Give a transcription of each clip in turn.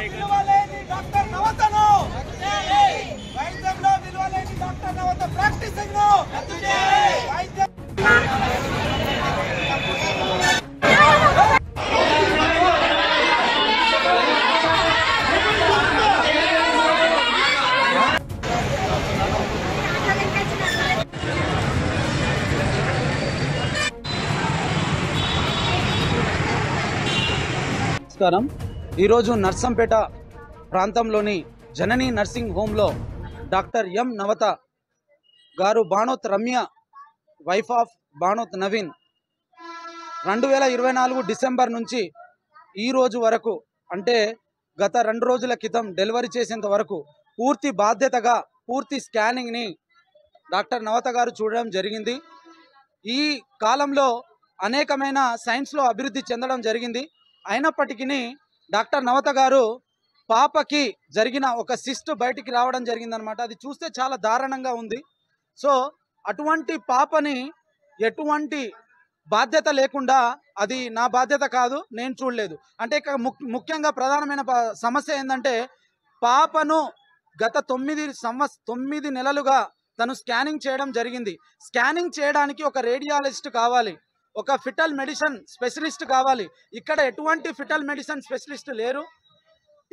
విలువలేని doctor నవతను వైద్యంలో విలువలేని doctor నవత practising ను వైద్యం నమస్కారం. ఈరోజు నర్సంపేట ప్రాంతంలోని జననీ నర్సింగ్ హోమ్లో డాక్టర్ ఎం నవత గారు Banoth Ramya wife of Banoth Naveen 2024 December నుంచి ఈ రోజు వరకు అంటే గత 2 రోజుల క్రితం డెలివరీ చేసేంత వరకు పూర్తి బాధ్యతగా పూర్తి స్కానింగ్ని డాక్టర్ నవత గారు చూడడం జరిగింది. ఈ కాలంలో అనేకమైన సైన్స్లో అభివృద్ధి చెందడం జరిగింది. అయినప్పటికీ డాక్టర్ నవత గారు పాపకి జరిగిన ఒక సిస్ట్ బయటికి రావడం జరిగిందనమాట. అది చూస్తే చాలా దారుణంగా ఉంది. సో అటువంటి పాపని ఎటువంటి బాధ్యత లేకుండా, అది నా బాధ్యత కాదు, నేను చూడలేదు అంటే ముఖ్యంగా ప్రధానమైన సమస్య ఏంటంటే పాపను గత 9 నెలలుగా తను స్కానింగ్ చేయడం జరిగింది. స్కానింగ్ చేయడానికి ఒక రేడియాలజిస్ట్ కావాలి, ఒక ఫిటల్ మెడిసిన్ స్పెషలిస్ట్ కావాలి. ఇక్కడ ఎటువంటి ఫిటల్ మెడిసిన్ స్పెషలిస్ట్ లేరు,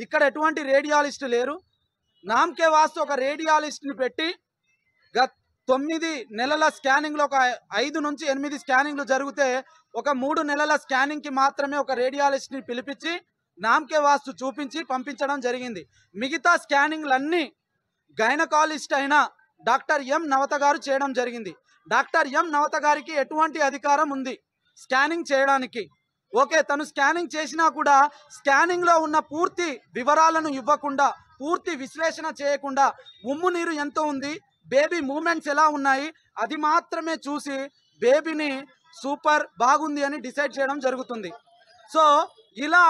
ఇక్కడ ఎటువంటి రేడియాలజిస్ట్ లేరు. నామకే వాస్తు ఒక రేడియాలజిస్ట్ని పెట్టి గత 9 నెలల స్కానింగ్లో ఒక 5 నుంచి 8 స్కానింగ్లు జరిగితే ఒక 3 నెలల స్కానింగ్కి మాత్రమే ఒక రేడియాలజిస్ట్ని పిలిపించి నామకే వాస్తు చూపించి పంపించడం జరిగింది. మిగతా స్కానింగ్లన్నీ గైనకాలజిస్ట్ అయిన డాక్టర్ ఎం నవత గారు చేయడం జరిగింది. డాక్టర్ ఎం నవత గారికి ఎటువంటి అధికారం ఉంది స్కానింగ్ చేయడానికి? ఓకే, తను స్కానింగ్ చేసినా కూడా స్కానింగ్లో ఉన్న పూర్తి వివరాలను ఇవ్వకుండా, పూర్తి విశ్లేషణ చేయకుండా ఉమ్ము నీరు ఎంత ఉంది, బేబీ మూమెంట్స్ ఎలా ఉన్నాయి, అది మాత్రమే చూసి బేబీని సూపర్ బాగుంది అని డిసైడ్ చేయడం జరుగుతుంది. సో ఇలా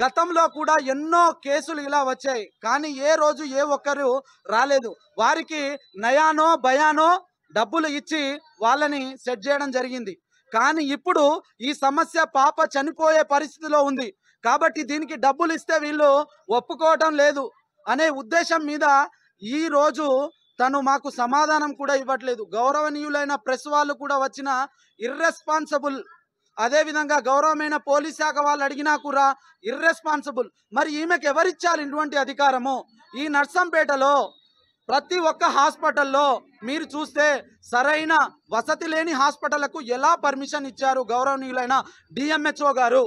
గతంలో కూడా ఎన్నో కేసులు ఇలా వచ్చాయి, కానీ ఏ రోజు ఏ ఒక్కరు రాలేదు. వారికి నయానో భయానో డబ్బులు ఇచ్చి వాళ్ళని సెట్ చేయడం జరిగింది. కానీ ఇప్పుడు ఈ సమస్య పాప చనిపోయే పరిస్థితిలో ఉంది కాబట్టి దీనికి డబ్బులు ఇస్తే వీళ్ళు ఒప్పుకోవటం లేదు అనే ఉద్దేశం మీద ఈ రోజు తను మాకు సమాధానం కూడా ఇవ్వట్లేదు. గౌరవనీయులైన ప్రెస్ వాళ్ళు కూడా వచ్చిన ఇర్రెస్పాన్సిబుల్, అదేవిధంగా గౌరవమైన పోలీస్ శాఖ వాళ్ళు అడిగినా కూడా ఇర్రెస్పాన్సిబుల్. మరి ఈమెకు ఎవరిచ్చారు ఇటువంటి అధికారము? ఈ నర్సంపేటలో ప్రతి ఒక్క హాస్పిటల్లో మీరు చూస్తే సరైన వసతి లేని హాస్పిటళ్లకు ఎలా పర్మిషన్ ఇచ్చారు గౌరవనీయులైన డిఎంహెచ్ఓ గారు?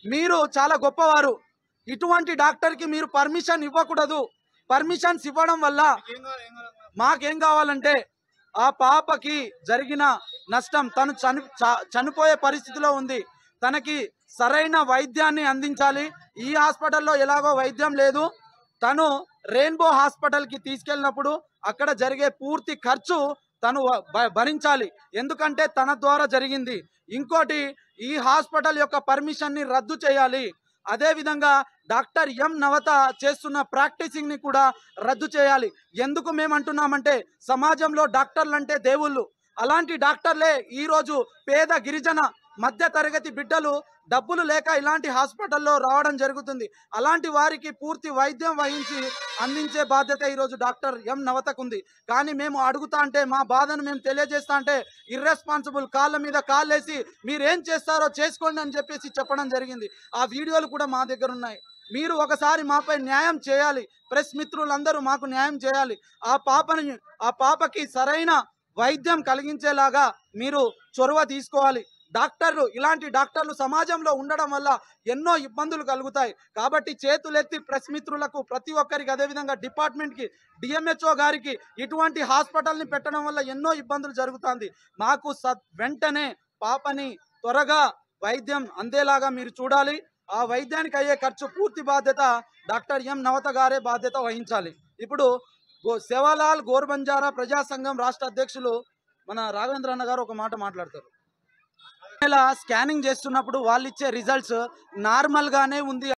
మీరు చాలా గొప్పవారు, ఇటువంటి డాక్టర్కి మీరు పర్మిషన్ ఇవ్వకూడదు. పర్మిషన్స్ ఇవ్వడం వల్ల మాకేం కావాలంటే ఆ పాపకి జరిగిన నష్టం, తను చనిపోయే పరిస్థితిలో ఉంది, తనకి సరైన వైద్యాన్ని అందించాలి. ఈ హాస్పిటల్లో ఎలాగో వైద్యం లేదు, తను రెయిన్బో హాస్పిటల్కి తీసుకెళ్ళినప్పుడు అక్కడ జరిగే పూర్తి ఖర్చు తను భరించాలి, ఎందుకంటే తన ద్వారా జరిగింది. ఇంకోటి, ఈ హాస్పిటల్ యొక్క పర్మిషన్ని రద్దు చేయాలి. అదేవిధంగా డాక్టర్ ఎం నవత చేస్తున్న ప్రాక్టీసింగ్ని కూడా రద్దు చేయాలి. ఎందుకు మేము అంటున్నామంటే సమాజంలో డాక్టర్లు అంటే దేవుళ్ళు. అలాంటి డాక్టర్లే ఈరోజు పేద గిరిజన మధ్య తరగతి బిడ్డలు డబ్బులు లేక ఇలాంటి హాస్పిటల్లో రావడం జరుగుతుంది. అలాంటి వారికి పూర్తి వైద్యం వహించి అందించే బాధ్యత ఈరోజు డాక్టర్ ఎం నవతకు ఉంది. కానీ మేము అడుగుతా అంటే, మా బాధను మేము తెలియజేస్తా అంటే ఇర్రెస్పాన్సిబుల్ కాళ్ళ మీద కాళ్ళేసి మీరేం చేస్తారో చేసుకోండి అని చెప్పేసి చెప్పడం జరిగింది. ఆ వీడియోలు కూడా మా దగ్గర ఉన్నాయి. మీరు ఒకసారి మాపై న్యాయం చేయాలి, ప్రెస్ మిత్రులందరూ మాకు న్యాయం చేయాలి. ఆ పాపకి సరైన వైద్యం కలిగించేలాగా మీరు చొరవ తీసుకోవాలి. డాక్టర్లు, ఇలాంటి డాక్టర్లు సమాజంలో ఉండడం వల్ల ఎన్నో ఇబ్బందులు కలుగుతాయి. కాబట్టి చేతులెత్తి ప్రెస్ మిత్రులకు ప్రతి ఒక్కరికి, అదేవిధంగా డిపార్ట్మెంట్కి, డిఎంహెచ్ఓ గారికి ఇటువంటి హాస్పిటల్ని పెట్టడం వల్ల ఎన్నో ఇబ్బందులు జరుగుతుంది. మాకు వెంటనే పాపని త్వరగా వైద్యం అందేలాగా మీరు చూడాలి. ఆ వైద్యానికి అయ్యే ఖర్చు పూర్తి బాధ్యత డాక్టర్ ఎం నవత గారే బాధ్యత వహించాలి. ఇప్పుడు సేవాలాల్ గోర్బంజారా ప్రజా సంఘం రాష్ట్ర అధ్యక్షులు మన రాఘవేంద్ర అన్న గారు ఒక మాట మాట్లాడతారు. స్కానింగ్ చేస్తున్నప్పుడు వాళ్ళు ఇచ్చే రిజల్ట్స్ నార్మల్ గానే ఉంది